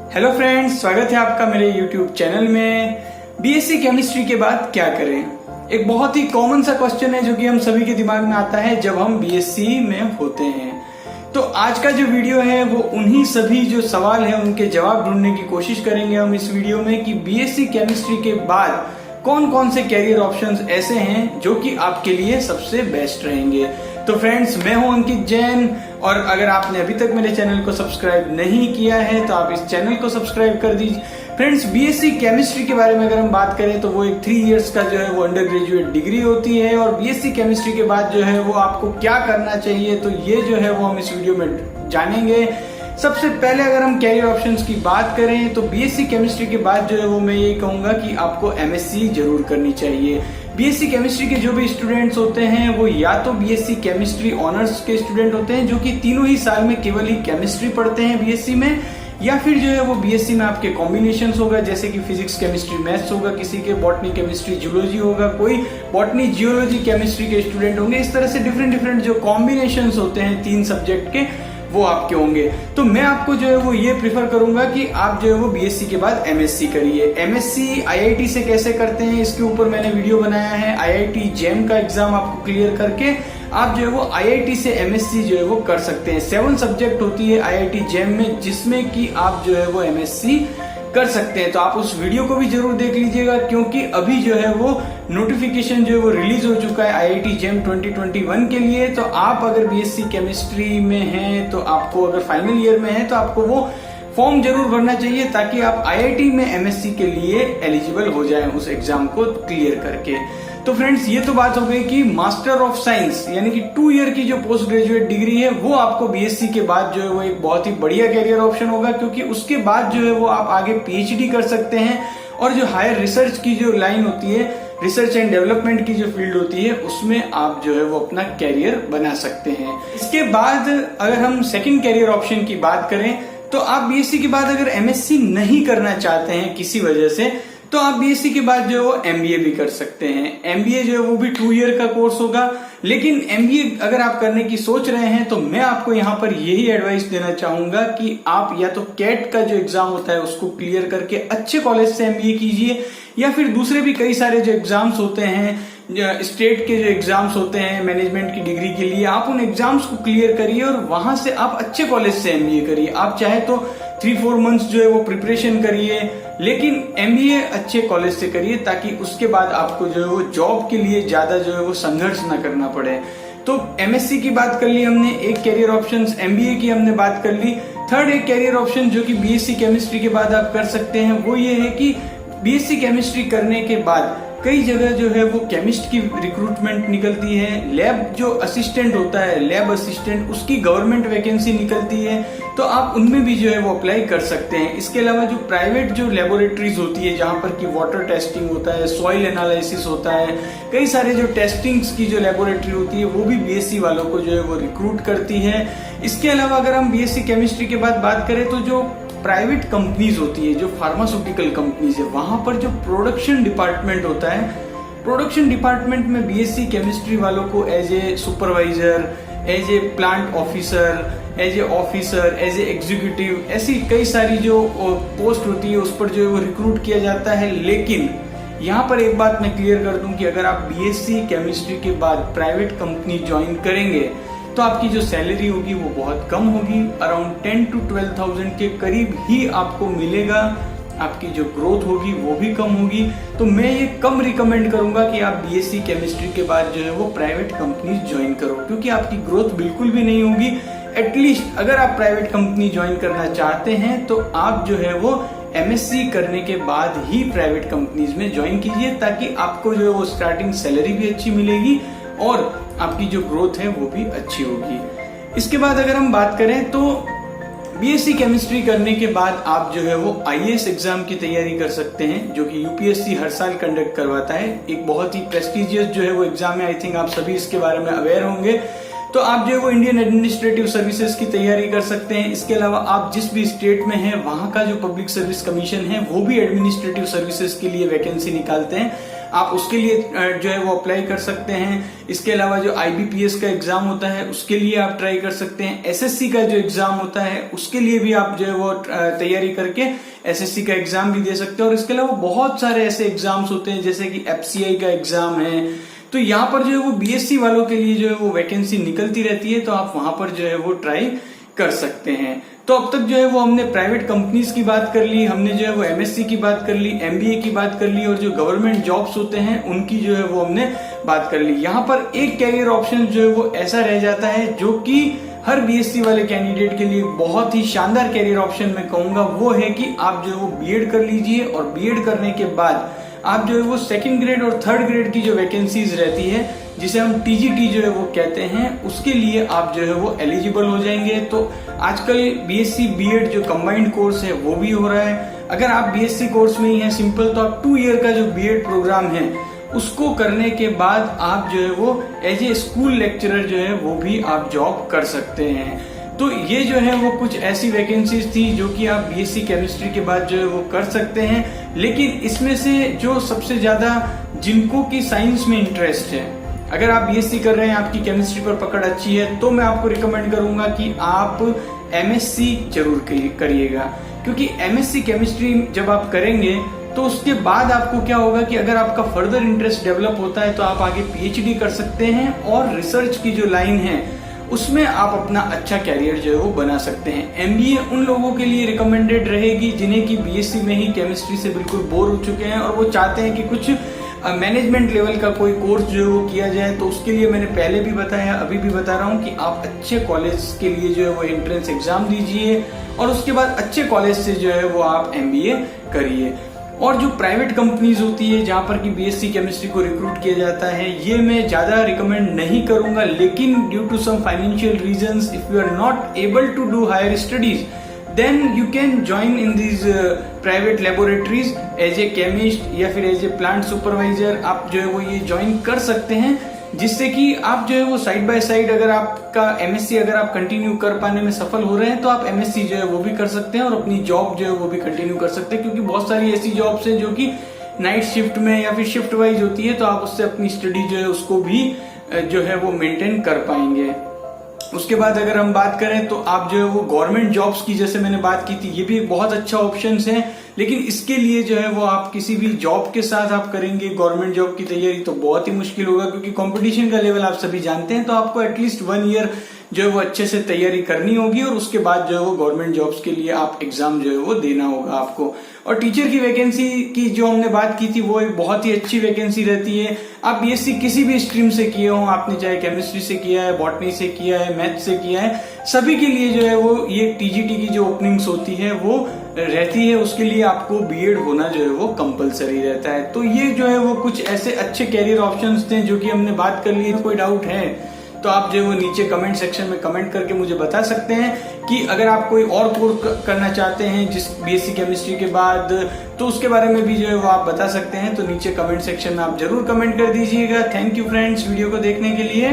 Hello friends, स्वागत है आपका मेरे यूट्यूब चैनल में। बीएससी केमिस्ट्री के बाद क्या करें, एक बहुत ही कॉमन सा क्वेश्चन है जो कि हम सभी के दिमाग में आता है जब हम बीएससी में होते हैं। तो आज का जो वीडियो है वो उन्हीं सभी जो सवाल है उनके जवाब ढूंढने की कोशिश करेंगे हम इस वीडियो में कि बीएससी केमिस्ट्री के बाद कौन कौन से कैरियर ऑप्शंस ऐसे हैं जो कि आपके लिए सबसे बेस्ट रहेंगे। तो फ्रेंड्स, मैं हूं अंकित जैन और अगर आपने अभी तक मेरे चैनल को सब्सक्राइब नहीं किया है तो आप इस चैनल को सब्सक्राइब कर दीजिए। फ्रेंड्स, बीएससी केमिस्ट्री के बारे में अगर हम बात करें तो वो एक 3 इयर्स का जो है वो अंडर ग्रेजुएट डिग्री होती है और बीएससी केमिस्ट्री के बाद जो है वो आपको क्या करना चाहिए तो ये जो है वो हम इस वीडियो में जानेंगे। सबसे पहले अगर हम कैरियर ऑप्शंस की बात करें तो बीएससी केमिस्ट्री के बाद जो है वो मैं यही कहूंगा कि आपको एमएससी जरूर करनी चाहिए। बीएससी केमिस्ट्री के जो भी स्टूडेंट्स होते हैं वो या तो बीएससी केमिस्ट्री ऑनर्स के स्टूडेंट होते हैं जो कि तीनों ही साल में केवल ही केमिस्ट्री पढ़ते हैं बीएससी में, या फिर जो है वो बीएससी में आपके कॉम्बिनेशंस होगा जैसे कि फिजिक्स केमिस्ट्री मैथ्स होगा, किसी के बॉटनी केमिस्ट्री जूलॉजी होगा, कोई बॉटनी जियोलॉजी केमिस्ट्री के स्टूडेंट होंगे। इस तरह से डिफरेंट जो कॉम्बिनेशंस होते हैं 3 सब्जेक्ट के वो आपके होंगे। तो मैं आपको जो है वो ये प्रिफर करूंगा कि आप जो है वो बीएससी के बाद एमएससी करिए। एमएससी आईआईटी से कैसे करते हैं इसके ऊपर मैंने वीडियो बनाया है। आईआईटी जेम का एग्जाम आपको क्लियर करके आप जो है वो आईआईटी से एमएससी जो है वो कर सकते हैं। 7 सब्जेक्ट होती है आईआईटी जेम में जिसमें कि आप जो है वो एमएससी कर सकते हैं। तो आप उस वीडियो को भी जरूर देख लीजिएगा क्योंकि अभी जो है वो नोटिफिकेशन जो है वो रिलीज हो चुका है आईआईटी जेम 2021 के लिए। तो आप अगर बीएससी केमिस्ट्री में हैं तो आपको, अगर फाइनल ईयर में है तो आपको वो फॉर्म जरूर भरना चाहिए ताकि आप आईआईटी में एमएससी के लिए एलिजिबल हो जाएं उस एग्जाम को क्लियर करके। तो फ्रेंड्स, ये तो बात हो गई कि मास्टर ऑफ साइंस यानी कि 2 ईयर की जो पोस्ट ग्रेजुएट डिग्री है वो आपको बीएससी के बाद जो है वो एक बहुत ही बढ़िया कैरियर ऑप्शन होगा क्योंकि उसके बाद जो है वो आप आगे पीएचडी कर सकते हैं और जो हायर रिसर्च की जो लाइन होती है, रिसर्च एंड डेवलपमेंट की जो फील्ड होती है उसमें आप जो है वो अपना कैरियर बना सकते हैं। इसके बाद अगर हम सेकंड कैरियर ऑप्शन की बात करें तो आप बीएससी के बाद अगर एमएससी नहीं करना चाहते हैं किसी वजह से तो आप बीएससी के बाद जो है वो एमबीए भी कर सकते हैं। एमबीए जो है वो भी 2 ईयर का कोर्स होगा, लेकिन एमबीए अगर आप करने की सोच रहे हैं तो मैं आपको यहाँ पर यही एडवाइस देना चाहूंगा कि आप या तो कैट का जो एग्जाम होता है उसको क्लियर करके अच्छे कॉलेज से एमबीए कीजिए, या फिर दूसरे भी कई सारे जो एग्जाम्स होते हैं, स्टेट के जो एग्जाम्स होते हैं मैनेजमेंट की डिग्री के लिए, आप उन एग्जाम्स को क्लियर करिए और वहां से आप अच्छे कॉलेज से एमबीए करिए। आप चाहे तो 3-4 मंथ्स जो है वो प्रिपरेशन करिए, लेकिन एमबीए अच्छे कॉलेज से करिए ताकि उसके बाद आपको जो है वो जॉब के लिए ज्यादा जो है वो संघर्ष ना करना पड़े। तो एमएससी की बात कर ली हमने, एक कैरियर ऑप्शन, एमबीए की हमने बात कर ली। थर्ड एक कैरियर ऑप्शन जो कि बीएससी केमिस्ट्री के बाद आप कर सकते हैं वो ये है कि बीएससी केमिस्ट्री करने के बाद कई जगह जो है वो केमिस्ट की रिक्रूटमेंट निकलती है, लैब जो असिस्टेंट होता है, लैब असिस्टेंट, उसकी गवर्नमेंट वैकेंसी निकलती है, तो आप उनमें भी जो है वो अप्लाई कर सकते हैं। इसके अलावा जो प्राइवेट जो लेबोरेटरीज होती है जहां पर कि वाटर टेस्टिंग होता है, सॉइल एनालिसिस होता है, कई सारे जो टेस्टिंग्स की जो लेबोरेटरी होती है वो भी बीएससी वालों को जो है वो रिक्रूट करती है। इसके अलावा अगर हम बीएससी केमिस्ट्री के बाद बात करें तो जो प्राइवेट कंपनीज होती है, जो फार्मास्यूटिकल कंपनीज है, वहां पर जो प्रोडक्शन डिपार्टमेंट होता है, प्रोडक्शन डिपार्टमेंट में बीएससी केमिस्ट्री वालों को as a supervisor, as a plant officer, as a officer, as a executive, ऐसी कई सारी जो पोस्ट होती है उस पर जो है वो रिक्रूट किया जाता है। लेकिन यहाँ पर एक बात मैं क्लियर कर दूं कि अगर आप बीएससी केमिस्ट्री के बाद प्राइवेट कंपनी ज्वाइन करेंगे तो आपकी जो सैलरी होगी वो बहुत कम होगी, अराउंड 10 to 12,000 के करीब ही आपको मिलेगा। आपकी जो ग्रोथ होगी वो भी कम होगी। तो मैं ये कम रिकमेंड करूंगा कि आप बीएससी केमिस्ट्री के बाद जो है वो प्राइवेट कंपनी ज्वाइन करो क्योंकि आपकी ग्रोथ बिल्कुल भी नहीं होगी। एटलीस्ट अगर आप प्राइवेट कंपनी ज्वाइन करना चाहते हैं तो आप जो है वो एमएससी करने के बाद ही प्राइवेट कंपनीज में ज्वाइन कीजिए ताकि आपको जो है वो स्टार्टिंग सैलरी भी अच्छी मिलेगी और आपकी जो ग्रोथ है वो भी अच्छी होगी। इसके बाद अगर हम बात करें तो बीएससी केमिस्ट्री करने के बाद आप जो है वो आईएएस एग्जाम की तैयारी कर सकते हैं जो कि यूपीएससी हर साल कंडक्ट करवाता है। एक बहुत ही प्रेस्टिजियस जो है वो एग्जाम है, आई थिंक आप सभी इसके बारे में अवेयर होंगे। तो आप जो है वो इंडियन एडमिनिस्ट्रेटिव सर्विसेज की तैयारी कर सकते हैं। इसके अलावा आप जिस भी स्टेट में हैं वहां का जो पब्लिक सर्विस कमीशन है वो भी एडमिनिस्ट्रेटिव सर्विसेज के लिए वैकेंसी निकालते हैं। आप उसके लिए जो है वो अप्लाई कर सकते हैं। इसके अलावा जो IBPS का एग्जाम होता है उसके लिए आप ट्राई कर सकते हैं। SSC का जो एग्जाम होता है उसके लिए भी आप जो है वो तैयारी करके SSC का एग्जाम भी दे सकते हैं। और इसके अलावा बहुत सारे ऐसे एग्जाम्स होते हैं जैसे कि FCI का एग्जाम है। तो यहाँ पर जो है वो BSc वालों के लिए जो है वो वैकेंसी निकलती रहती है, तो आप वहां पर जो है वो ट्राई कर सकते हैं। तो अब तक जो है वो हमने प्राइवेट कंपनीज की बात कर ली, हमने जो है वो MSc की बात कर ली, MBA की बात कर ली, और जो गवर्नमेंट जॉब्स होते हैं उनकी जो है वो हमने बात कर ली। यहाँ पर एक कैरियर ऑप्शन जो है वो ऐसा रह जाता है जो कि हर BSc वाले कैंडिडेट के लिए बहुत ही शानदार कैरियर ऑप्शन मैं कहूंगा, वो है कि आप जो है वो B.Ed कर लीजिए और B.Ed करने के बाद आप जो है वो 2nd ग्रेड और 3rd ग्रेड की जो वैकेंसीज रहती है जिसे हम TGT जो है वो कहते हैं, उसके लिए आप जो है वो एलिजिबल हो जाएंगे। तो आजकल BSc B.Ed जो कंबाइंड कोर्स है वो भी हो रहा है। अगर आप BSc कोर्स में ही है सिंपल, तो आप 2 ईयर का जो B.Ed प्रोग्राम है उसको करने के बाद आप जो है वो एज ए स्कूल लेक्चरर जो है वो भी आप जॉब कर सकते हैं। तो ये जो है वो कुछ ऐसी वैकेंसीज थी जो कि आप BSc केमिस्ट्री के बाद जो है वो कर सकते हैं। लेकिन इसमें से जो सबसे ज्यादा जिनको की साइंस में इंटरेस्ट है, अगर आप BSc कर रहे हैं, आपकी केमिस्ट्री पर पकड़ अच्छी है, तो मैं आपको रिकमेंड करूंगा कि आप MSc जरूर करिएगा। क्योंकि MSc केमिस्ट्री जब आप करेंगे तो उसके बाद आपको क्या होगा कि अगर आपका फर्दर इंटरेस्ट डेवलप होता है तो आप आगे PhD कर सकते हैं और रिसर्च की जो लाइन है उसमें आप अपना अच्छा कैरियर जो है वो बना सकते हैं। MBA उन लोगों के लिए रिकमेंडेड रहेगी जिन्हें कि BSc में ही केमिस्ट्री से बिल्कुल बोर हो चुके हैं और वो चाहते हैं कि कुछ मैनेजमेंट लेवल का कोई कोर्स जो है वो किया जाए। तो उसके लिए मैंने पहले भी बताया, अभी भी बता रहा हूँ कि आप अच्छे कॉलेज के लिए जो है वो एंट्रेंस एग्जाम दीजिए और उसके बाद अच्छे कॉलेज से जो है वो आप MBA करिए। और जो प्राइवेट कंपनीज होती है जहां पर कि BSc केमिस्ट्री को रिक्रूट किया जाता है, ये मैं ज्यादा रिकमेंड नहीं करूंगा। लेकिन due to some financial reasons, if you are not able to do higher studies, then you can join in these private laboratories as a chemist या फिर एज ए प्लांट सुपरवाइजर। आप जो है वो ये ज्वाइन कर सकते हैं, जिससे कि आप जो है वो साइड बाय साइड अगर आपका MSc अगर आप कंटिन्यू कर पाने में सफल हो रहे हैं तो आप MSc जो है वो भी कर सकते हैं और अपनी जॉब जो है वो भी कंटिन्यू कर सकते हैं। क्योंकि बहुत सारी ऐसी जॉब्स हैं जो कि नाइट शिफ्ट में या फिर शिफ्ट वाइज होती है, तो आप उससे अपनी स्टडी जो है उसको भी जो है वो मेंटेन कर पाएंगे। उसके बाद अगर हम बात करें तो आप जो है वो गवर्नमेंट जॉब्स की, जैसे मैंने बात की थी, ये भी एक बहुत अच्छा ऑप्शन है। लेकिन इसके लिए जो है वो आप किसी भी जॉब के साथ आप करेंगे गवर्नमेंट जॉब की तैयारी तो बहुत ही मुश्किल होगा, क्योंकि कंपटीशन का लेवल आप सभी जानते हैं। तो आपको एटलीस्ट 1 ईयर जो है वो अच्छे से तैयारी करनी होगी और उसके बाद जो है वो गवर्नमेंट जॉब्स के लिए आप एग्जाम जो है वो देना होगा आपको। और टीचर की वैकेंसी की जो हमने बात की थी वो एक बहुत ही अच्छी वैकेंसी रहती है। आप BSc किसी भी स्ट्रीम से किए हो, आपने चाहे केमिस्ट्री से किया है, बॉटनी से किया है, मैथ से किया है, सभी के लिए जो है वो ये TGT की जो ओपनिंग्स होती है वो रहती है। उसके लिए आपको B.Ed होना जो है वो कंपलसरी रहता है। तो ये जो है वो कुछ ऐसे अच्छे कैरियर ऑप्शंस थे जो कि हमने बात कर ली। कोई डाउट है तो आप जो है वो नीचे कमेंट सेक्शन में कमेंट करके मुझे बता सकते हैं कि अगर आप कोई और कोर्स करना चाहते हैं जिस BSc केमिस्ट्री के बाद, तो उसके बारे में भी जो है वो आप बता सकते हैं। तो नीचे कमेंट सेक्शन में आप जरूर कमेंट कर दीजिएगा। थैंक यू फ्रेंड्स वीडियो को देखने के लिए।